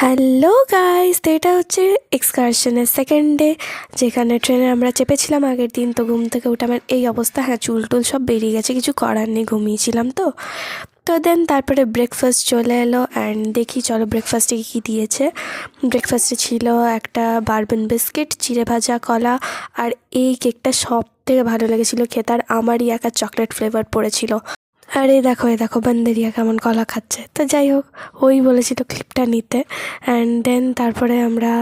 Hello guys, তো এটা হচ্ছে এক্সকারশনের সেকেন্ড ডে, যেখানে ট্রেনে আমরা চেপেছিলাম আগের দিন। তো ঘুম থেকে উঠে আমার এই অবস্থা, হ্যাঁ চুল টুল সব বেরিয়ে গেছে, কিছু করার নেই, ঘুমিয়েছিলাম তো। তো দেন তারপরে ব্রেকফাস্ট চলে এলো অ্যান্ড দেখি চলো ব্রেকফাস্টে কী দিয়েছে। ব্রেকফাস্টে ছিল একটা বারবেন বিস্কিট, চিড়ে ভাজা, কলা, আর এই কেকটা সব থেকে ভালো লেগেছিলো খেতে, আর আমারই একা চকলেট ফ্লেভার পড়েছিল। আর এই দেখো বান্দেরিয়া কেমন কলা খাচ্ছে। তো যাই হোক, ওই বলেছিল ক্লিপটা নিতে। অ্যান্ড দেন তারপরে আমরা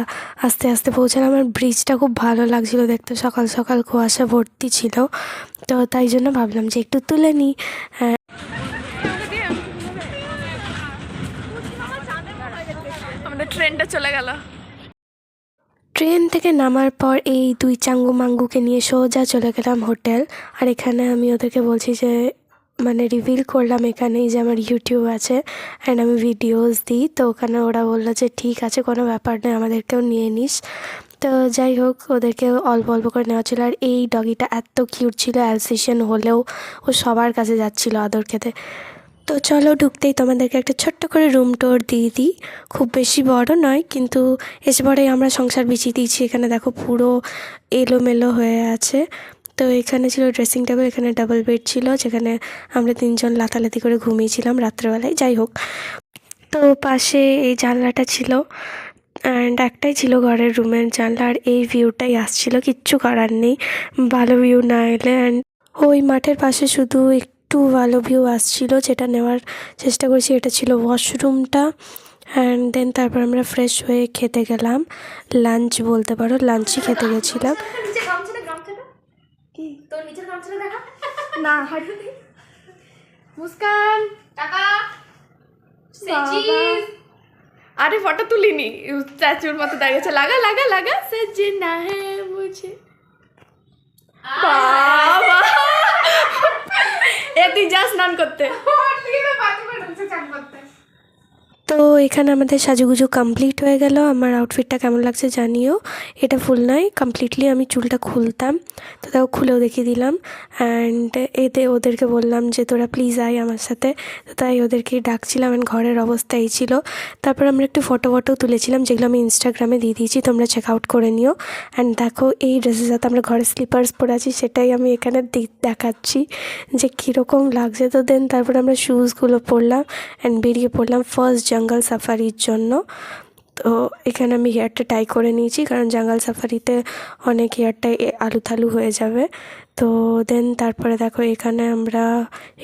আস্তে আস্তে পৌঁছালাম। আমার ব্রিজটা খুব ভালো লাগছিলো দেখতে, সকাল সকাল কুয়াশা ভর্তি ছিল, তো তাই জন্য ভাবলাম যে একটু তুলে নিই। আমাদের ট্রেনটা চলে গেল। ট্রেন থেকে নামার পর এই দুই চাঙ্গু মাঙ্গুকে নিয়ে সোজা চলে গেলাম হোটেল। আর এখানে আমি ওদেরকে বলছি যে মানে রিভিল করলাম এখানেই যে আমার ইউটিউব আছে অ্যান্ড আমি ভিডিওস দিই। তো ওখানে ওরা বললো যে ঠিক আছে, কোনো ব্যাপার নয়, আমাদেরকেও নিয়ে নিস। তো যাই হোক, ওদেরকে অল্প অল্প করে নেওয়া ছিল। আর এই ডগিটা এত কিউট ছিল, অ্যালসেশিয়ান হলেও ও সবার কাছে যাচ্ছিলো আদর খেতে। তো চলো ঢুকতেই তোমাদেরকে একটা ছোট্ট করে রুম ট্যুর দিয়ে দিই। খুব বেশি বড় নয়, কিন্তু এসে পরেই আমরা সংসার বিছিয়ে দিয়েছি। এখানে দেখো পুরো এলোমেলো হয়ে আছে। তো এখানে ছিল ড্রেসিং টেবিল, এখানে ডাবল বেড ছিল, যেখানে আমরা তিনজন লাথালাথি করে ঘুমিয়েছিলাম রাত্রেবেলায়। যাই হোক, তো পাশে এই জানলাটা ছিল অ্যান্ড একটাই ছিল ঘরের রুমের জানলা, আর এই ভিউটাই আসছিল, কিচ্ছু করার নেই ভালো ভিউ না এলে। অ্যান্ড ওই মাঠের পাশে শুধু একটু ভালো ভিউ আসছিল, যেটা নেওয়ার চেষ্টা করেছি। এটা ছিল ওয়াশরুমটা। অ্যান্ড দেন তারপর আমরা ফ্রেশ হয়ে খেতে গেলাম, লাঞ্চ বলতে পারো, লাঞ্চই খেতে গেছিলাম। মুস্কান টাকা আরে ফটো তুলিনি, চাচুর মতো দাঁড়িয়েছে। লাগা লাগা লাগা সजना है मुझे বাবা। তুই যা স্নান করতে। তো এখানে আমাদের সাজুগুজু কমপ্লিট হয়ে গেল। আমার আউটফিটটা কেমন লাগছে জানিও। এটা ফুল নয়, কমপ্লিটলি আমি চুলটা খুলতাম, তো তাও খুলেও দেখিয়ে দিলাম। অ্যান্ড ওদেরকে বললাম যে তোরা প্লিজ আয় আমার সাথে, তো তাই ওদেরকে ডাকছিলাম। অ্যান্ড ঘরের অবস্থা এই ছিল। তারপর আমরা একটু ফটো তুলেছিলাম, যেগুলো আমি ইনস্টাগ্রামে দিয়ে দিয়েছি, তোমরা চেক আউট করে নিও। অ্যান্ড দেখো এই ড্রেসের সাথে আমরা ঘরে স্লিপার্স পরে আছি, সেটাই আমি এখানে দেখাচ্ছি যে কীরকম লাগছে। তো দেন তারপর আমরা শ্যুজগুলো পরলাম অ্যান্ড বেরিয়ে পড়লাম ফার্স্ট জঙ্গল সাফারির জন্য। তো এখানে আমি হেয়ারটা টাই করে নিয়েছি, কারণ জঙ্গল সাফারিতে অনেক হেয়ারটাই আলু থালু হয়ে যাবে। তো দেন তারপরে দেখো এখানে আমরা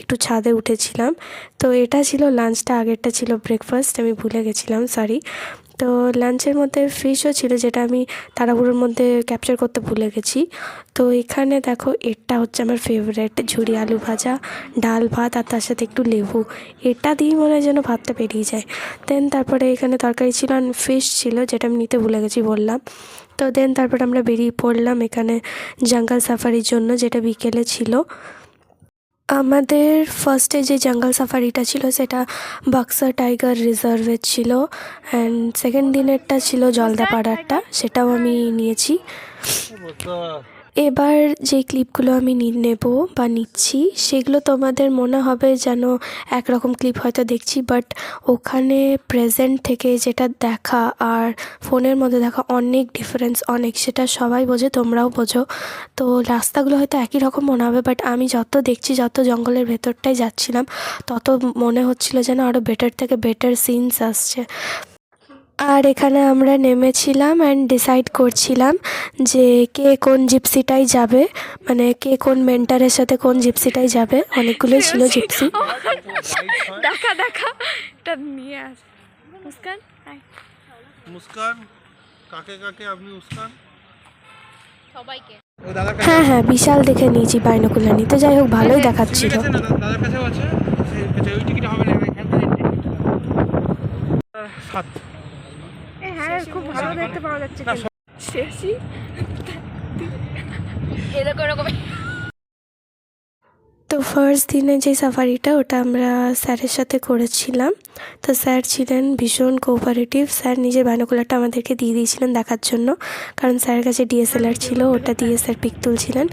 একটু ছাদে উঠেছিলাম। তো এটা ছিল লাঞ্চটা, আগেরটা ছিল ব্রেকফাস্ট, আমি ভুলে গেছিলাম, সরি। তো লাঞ্চের মধ্যে ফিশও ছিল, যেটা আমি তাড়াহুড়োর মধ্যে ক্যাপচার করতে ভুলে গেছি। তো এখানে দেখো এটা হচ্ছে আমার ফেভারেট, ঝুরি আলু ভাজা, ডাল ভাত, আর তার সাথে একটু লেবু। এটা দিয়ে মনে হয় যেন ভাতটা পেরিয়ে যায়। দেন তারপরে এখানে তরকারি ছিল আর ফিশ ছিল, যেটা আমি নিতে ভুলে গেছি বললাম। তো দেন তারপরে আমরা বেরিয়ে পড়লাম এখানে জঙ্গল সাফারির জন্য, যেটা বিকেলে ছিল। আমাদের ফার্স্টে যে জঙ্গল সাফারিটা ছিল সেটা বাক্সা টাইগার রিজার্ভে ছিল, অ্যান্ড সেকেন্ড দিনেরটা ছিল জলদাপাড়ারটা, সেটাও আমি নিয়েছি। এবার যে ক্লিপগুলো আমি নেব বা নিচ্ছি, সেগুলো তোমাদের মনে হবে যেন একরকম ক্লিপ হয়তো দেখছি, বাট ওখানে প্রেজেন্ট থেকে যেটা দেখা আর ফোনের মধ্যে দেখা অনেক ডিফারেন্স, অনেক, সেটা সবাই বোঝে, তোমরাও বোঝো। তো রাস্তাগুলো হয়তো একই রকম মনে হবে, বাট আমি যত দেখছি, যত জঙ্গলের ভেতরটাই যাচ্ছিলাম, তত মনে হচ্ছিল যেন আরও বেটার থেকে বেটার সিনস আসছে। আর এখানে আমরা নেমেছিলাম অ্যান্ড ডিসাইড করছিলাম যে কে কোন জিপসিটাই যাবে, মানে কে কোন মেন্টারের সাথে কোন জিপসিটাই যাবে। অনেকগুলোই ছিল জিপসি। দেখা দেখা এটা নিয়ে আস। মুস্কান মুস্কান কাকে কাকে আপনি মুস্কান সবাইকে। হ্যাঁ হ্যাঁ, বিশাল দেখে নিয়েছি বাইনোকুলার নিয়ে। তো যাই হোক, ভালোই দেখাচ্ছিল। দাদার কাছেও আছে, ওই টিকিট হবে না, সাত। হ্যাঁ খুব ভালো দেখতে পাওয়া যাচ্ছে। শেষই এরকম এরকম। তো ফার্স্ট দিনে যে সাফারিটা, ওটা আমরা স্যারের সাথে করেছিলাম। তো স্যার ছিলেন ভীষণ কোঅপারেটিভ। স্যার নিজের বাইনোকুলারটা আমাদেরকে দিয়ে দিয়েছিলেন দেখার জন্য, কারণ স্যারের কাছে ডিএসএলআর ছিল, ওটা দিয়ে স্যার পিক তুলছিলেন।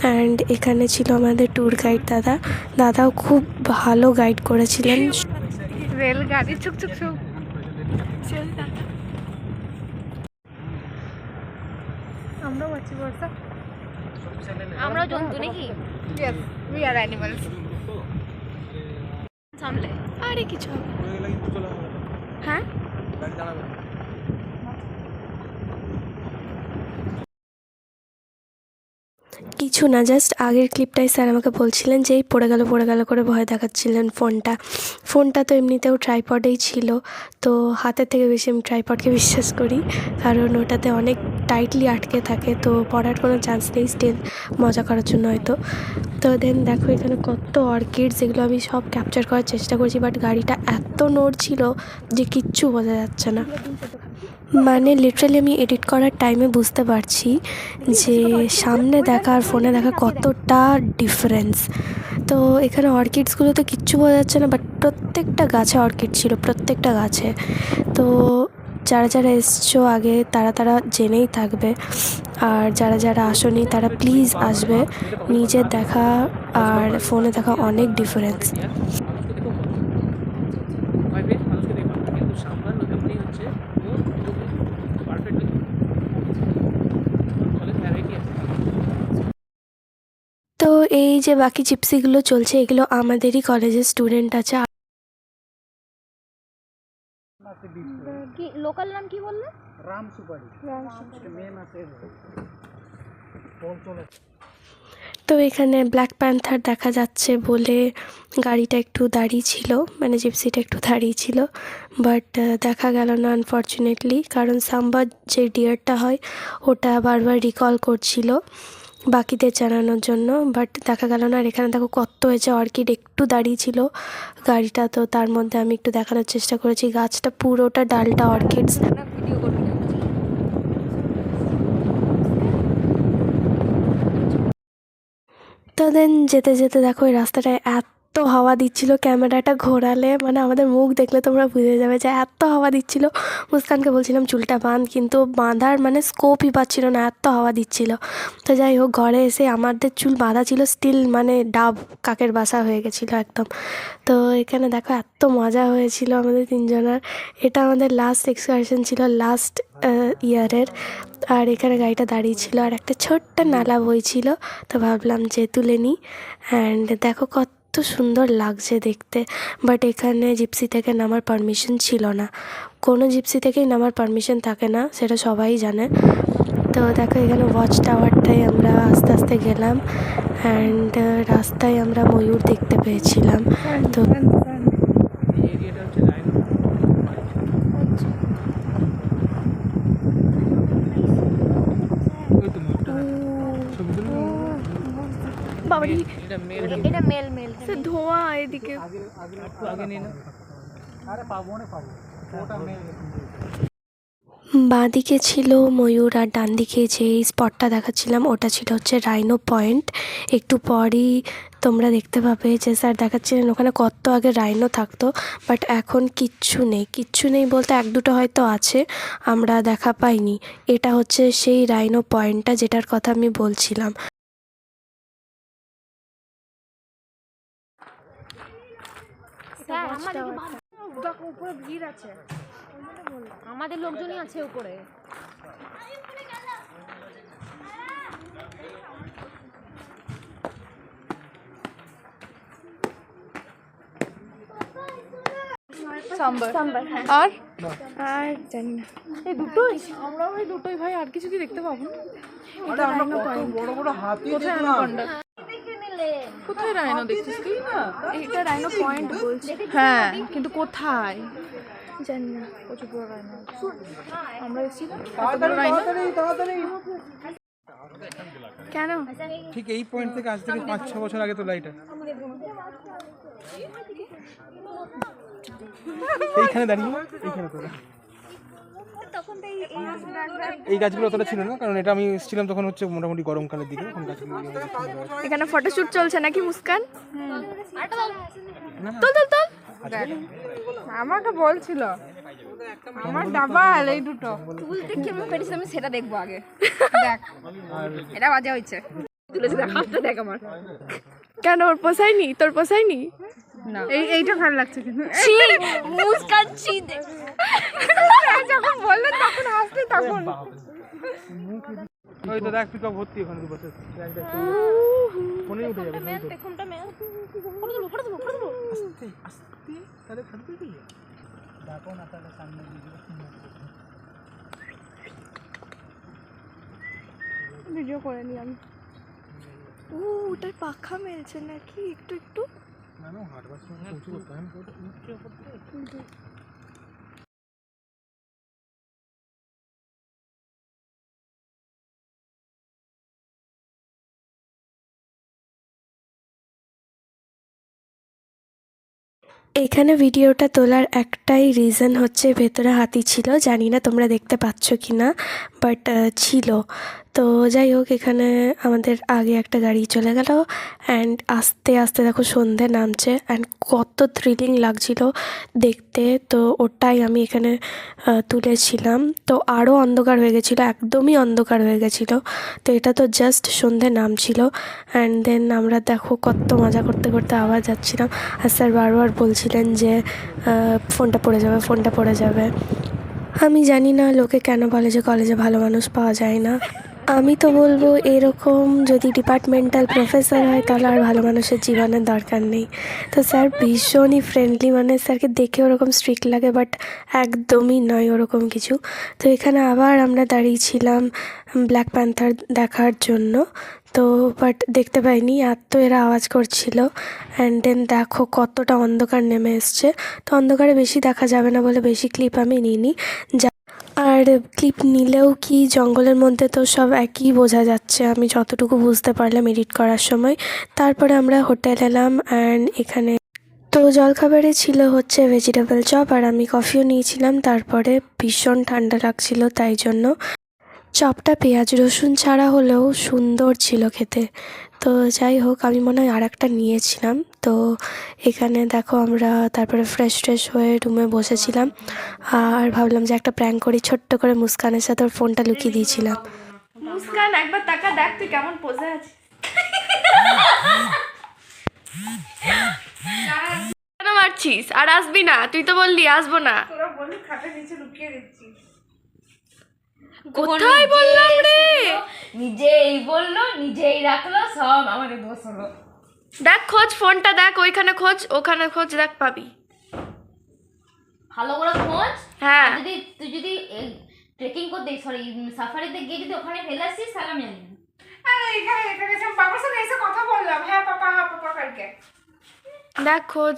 অ্যান্ড এখানে ছিল আমাদের ট্যুর গাইড দাদাও খুব ভালো গাইড করেছিলেন। রেলগাড়ি চুক চুক চুক। আমরাও আছি বর্ষা। আমরাও জন্তু নাকি? Yes, we are animals. সামলে আরে কিছু হবে না। হ্যাঁ কিছু না, জাস্ট আগের ক্লিপটাই স্যার আমাকে বলছিলেন যে এই পড়ে গেল করে ভয় দেখাচ্ছিলেন ফোনটা তো এমনিতেও ট্রাইপডেই ছিল, তো হাতের থেকে বেশি আমি ট্রাইপডকে বিশ্বাস করি, কারণ ওটাতে অনেক টাইটলি আটকে থাকে, তো পড়ার কোনো চান্স নেই, স্টিল মজা করার জন্য হয়তো। তো দেন দেখো এখানে কত অর্কিডস, এগুলো আমি সব ক্যাপচার করার চেষ্টা করছি, বাট গাড়িটা এত নড়ছিল যে কিচ্ছু বোঝা যাচ্ছে না। মানে লিটারালি আমি এডিট করার টাইমে বুঝতে পারছি যে সামনে দেখা আর ফোনে দেখা কতটা ডিফারেন্স। তো এখানে অর্কিডসগুলোতে কিচ্ছু বোঝা যাচ্ছে না, বাট প্রত্যেকটা গাছে অর্কিড ছিল, প্রত্যেকটা গাছে। তো যারা এসছো আগে তারা জেনেই থাকবে, আর যারা আসোনি তারা প্লিজ আসবে। নিজের দেখা আর ফোনে দেখা অনেক ডিফারেন্স। তো এই যে বাকি জিপসিগুলো চলছে, এগুলো আমাদেরই কলেজের স্টুডেন্ট আছে। কি লোকাল নাম কি বললে? রাম সুপারি মেন আছে। তো এখানে ব্ল্যাক প্যান্থার দেখা যাচ্ছে বলে গাড়িটা একটু দাঁড়িয়ে ছিল, মানে জিপসিটা একটু দাঁড়িয়ে ছিল, বাট দেখা গেল না আনফর্চুনেটলি, কারণ সাম্বার যে ডিয়ারটা হয় ওটা বারবার রিকল করছিল বাকিদের জানানোর জন্য, বাট দেখা গেল না। আর এখানে দেখো কত হয়েছে অর্কিড, একটু দাঁড়িয়ে ছিল গাড়িটা, তো তার মধ্যে আমি একটু দেখানোর চেষ্টা করেছি গাছটা পুরোটা ডালটা অর্কিডস। তো দেন যেতে যেতে দেখো এই রাস্তাটায় এত হাওয়া দিচ্ছিল, ক্যামেরাটা ঘোরালে মানে আমাদের মুখ দেখলে তোমরা বুঝে যাবে যে এত হাওয়া দিচ্ছিল। মুস্কানকে বলছিলাম চুলটা বাঁধ, কিন্তু বাঁধার মানে স্কোপই পাচ্ছিল না, এত হাওয়া দিচ্ছিল। তো যাই হোক, ঘরে এসে আমাদের চুল বাঁধা ছিল স্টিল, মানে ডাব কাকের বাসা হয়ে গেছিলো একদম। তো এখানে দেখো এত মজা হয়েছিল আমাদের তিনজনের। এটা আমাদের লাস্ট এক্সকারশন ছিল লাস্ট ইয়ারের। আর এখানে গাড়িটা দাঁড়িয়ে ছিল আর একটা ছোট্ট নালা বইছিল, তো ভাবলাম যে তুলে নিই। অ্যান্ড দেখো কত সুন্দর লাগছে দেখতে, বাট এখানে জিপসি থেকে নামার পারমিশন ছিল না। কোনো জিপসি থেকেই নামার পারমিশন থাকে না, সেটা সবাই জানে। তো দেখো এখানে ওয়াচ টাওয়ারটায় আমরা আস্তে আস্তে গেলাম, অ্যান্ড রাস্তায় আমরা ময়ূর দেখতে পেয়েছিলাম। তো বাবারি এটা মেল সে ধোঁয়া এদিকে। বাঁদিকে ছিল ময়ূর আর ডান দিকে যে স্পটটা দেখাচ্ছিলাম ওটা ছিল হচ্ছে রাইনো পয়েন্ট। একটু পরই তোমরা দেখতে পাবে যে স্যার দেখাচ্ছিলেন ওখানে কত আগে রাইনো থাকতো, বাট এখন কিচ্ছু নেই বলতে এক দুটো হয়তো আছে, আমরা দেখা পাইনি। এটা হচ্ছে সেই রাইনো পয়েন্টটা যেটার কথা আমি বলছিলাম। উপরে ভিড় আছে, আমাদের লোকজনই আছে উপরে। সাম্বার আর জানি না, এই দুটোই আমরা ওই দুটোই ভাই, আর কিছু কি দেখতে পাবো না। এটা রাইনো পয়েন্ট। বড় বড় হাতি কোথায় অ্যানাকোন্ডা? কোথায় রাইনো দেখছিস তুই? এটা রাইনো পয়েন্ট বলছি। হ্যাঁ কিন্তু কোথায় জানি না, প্রচুর বড় রাইনো। আমরা এসেছি তাড়াতাড়ি কেন? ঠিক এই পয়েন্ট থেকে আজ থেকে 5-6 বছর আগে তোলা এটা। এইখানে দাঁড়িয়ে এইখানে তোলা। এই গাছগুলো অতটা ছিল না, কারণ এটা আমি এসেছিলাম তখন হচ্ছে মোটামুটি গরমকালের দিকে, এখন গাছগুলো এখানে ফটোশুট চলছে নাকি মুস্কান? আমাকে বলছিল আমার ডাবল এই দুটো তুলতে কেমন পেরেছিস আমি সেটা দেখবো আগে। দেখ এটা বাজে হয়েছে, তুলেছি দেখ, হাতটা দেখ আমার। কেন ওর পোষায়নি? তোর পোষায়নি? না এইটা ভালো লাগছে কিন্তু মুস্কান ছি দেখ। যখন বললেন তখন হাসলি তখন ওই তো দেখ পিকআপ ভর্তি ওখানে বসে ফোনেই উঠে যাবে আস্তে আস্তে তাহলে ফাটবে কি দেখো না তাহলে সামনে ভিডিও করে নি আমি। ওটাই পাখা মেলছে নাকি একটু একটু। না না হাঁটবার সময় উঁচু করতে হয় না ওটা উঁচু করতে হয়। এখানে ভিডিওটা তোলার একটাই রিজন হচ্ছে ভেতরে হাতি ছিল, জানি না তোমরা দেখতে পাচ্ছ কি না, বাট ছিল। তো যাই হোক, এখানে আমাদের আগে একটা গাড়ি চলে গেল অ্যান্ড আস্তে আস্তে দেখো সন্ধে নামছে অ্যান্ড কত থ্রিলিং লাগছিল দেখতে। তো ওটাই আমি এখানে তুলেছিলাম। তো আরও অন্ধকার হয়ে গেছিলো, একদমই অন্ধকার হয়ে গেছিলো। তো এটা তো জাস্ট সন্ধে নামছিল অ্যান্ড দেন আমরা দেখো কত মজা করতে করতে আবার যাচ্ছিলাম। আর স্যার বারবার বলছিলেন যে ফোনটা পড়ে যাবে, ফোনটা পড়ে যাবে। আমি জানি না লোকে কেন বলে যে কলেজে ভালো মানুষ পাওয়া যায় না। আমি তো বলবো এরকম যদি ডিপার্টমেন্টাল প্রফেসর হয় তাহলে আর ভালো মানুষের জীবনের দরকার নেই। তো স্যার ভীষণই ফ্রেন্ডলি, মানে স্যারকে দেখে ওরকম স্ট্রিক্ট লাগে বাট একদমই নয় ওরকম কিছু। তো এখানে আবার আমরা দাঁড়িয়েছিলাম ব্ল্যাক প্যান্থার দেখার জন্য। তো বাট দেখতে পাইনি, এত এরা আওয়াজ করছিল। অ্যান্ড দেন দেখো কতটা অন্ধকার নেমে এসছে। তো অন্ধকারে বেশি দেখা যাবে না বলে বেশি ক্লিপ আমি নিইনি। আর ক্লিপ নিলেও কি জঙ্গলের মধ্যে তো সব একই বোঝা যাচ্ছে, আমি যতটুকু বুঝতে পারলাম এডিট করার সময়। তারপরে আমরা হোটেল এলাম অ্যান্ড এখানে তো জলখাবারে ছিল হচ্ছে ভেজিটেবল চপ আর আমি কফিও নিয়েছিলাম। তারপরে ভীষণ ঠান্ডা লাগছিল, তাই জন্য চপটা পেঁয়াজ রসুন ছাড়া হলেও সুন্দর ছিল খেতে। তো যাই হোক, আমি মনে হয় আর একটা নিয়েছিলাম। তো এখানে দেখো আমরা তারপরে ফ্রেশ হয়ে রুমে বসেছিলাম আর ভাবলাম যে একটা প্র্যাঙ্ক করি, ছোট্ট করে মুস্কানের সাথে ওর ফোনটা লুকিয়ে দিয়েছিলাম। মুস্কান একবার তাকা, দেখ তুই কেমন পোজে আছিস। কেন মারছিস? আর আসবি না, তুই তো বললি আসবো না। তোরা বললি খাটের নিচে লুকিয়ে দিচ্ছিস। কোথায় বললাম রে? নিজেই বললো নিজেই রাখলো, সব আমাদের দোষ হলো। দেখ খোঁজ ফোনটা, দেখ ওইখানে খোঁজ, ওখানে খোঁজ, দেখ পাবি। ভালো করে খোঁজ। হ্যাঁ, যদি তুই যদি ট্রেকিং করতে সরি সাফারিতে গিয়ে যদি ওখানে ফেলে আসিস তাহলে আমি জানি। আরে এখানে এখানে সব বাবার সাথে এসে কথা বললাম, হ্যাঁ পাপা করকে। দেখ খোঁজ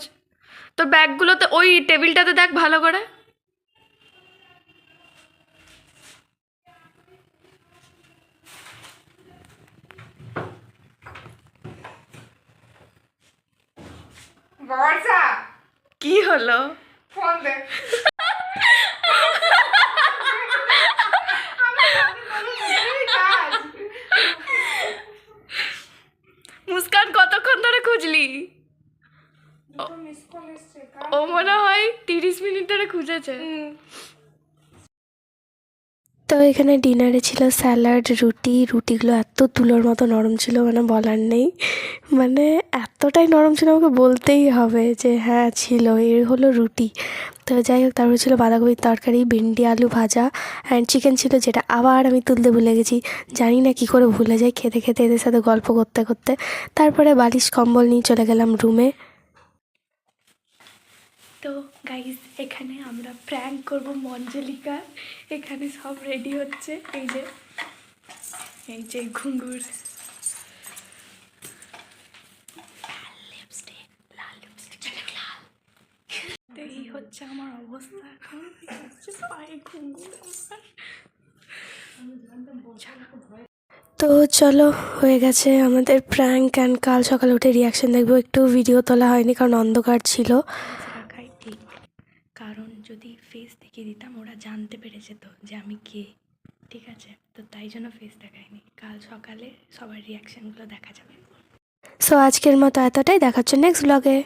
তোর ব্যাগগুলোতে, ওই টেবিলটাতে দেখ ভালো করে। বর্ষা কি হলো? ফোন দে। মুস্কান কতক্ষণ ধরে খুঁজলি? ও মনে হয় 30 মিনিট ধরে খুঁজেছে। তো এখানে ডিনারে ছিল স্যালাড, রুটিগুলো এত তুলোর মতো নরম ছিল, মানে বলার নেই। মানে এতটাই নরম ছিল, আমাকে বলতেই হবে যে হ্যাঁ ছিল, এর হলো রুটি। তো যাই হোক, তারপরে ছিল বাঁধাকপির তরকারি, ভেন্ডি আলু ভাজা অ্যান্ড চিকেন ছিল, যেটা আবার আমি তুলতে ভুলে গেছি। জানি না কী করে ভুলে যাই খেতে খেতে এদের সাথে গল্প করতে করতে। তারপরে বালিশ কম্বল নিয়ে চলে গেলাম রুমে। তো গাইজ, এখানে আমরা প্র্যাঙ্ক করব মঞ্জলিকা। এখানে সব রেডি হচ্ছে, এই যে ঘুঙ্গুর, এই হচ্ছে আমার অবস্থা এখন, পায়ে ঘুঙ্গুর। তো চলো, হয়ে গেছে আমাদের প্র্যাঙ্ক অ্যান্ড কাল সকালে উঠে রিয়াকশান দেখবো। একটু ভিডিও তোলা হয়নি কারণ অন্ধকার ছিল। ঠিক, কারণ যদি ফেস দেখিয়ে দিতাম ওরা জানতে পেরে যেত যে আমি কে, ঠিক আছে? তো তাই জন্য ফেস দেখায়নি। কাল সকালে সবার রিয়াকশানগুলো দেখা যাবে। সো আজকের মতো এতটাই, দেখাচ্ছে নেক্সট ব্লগে।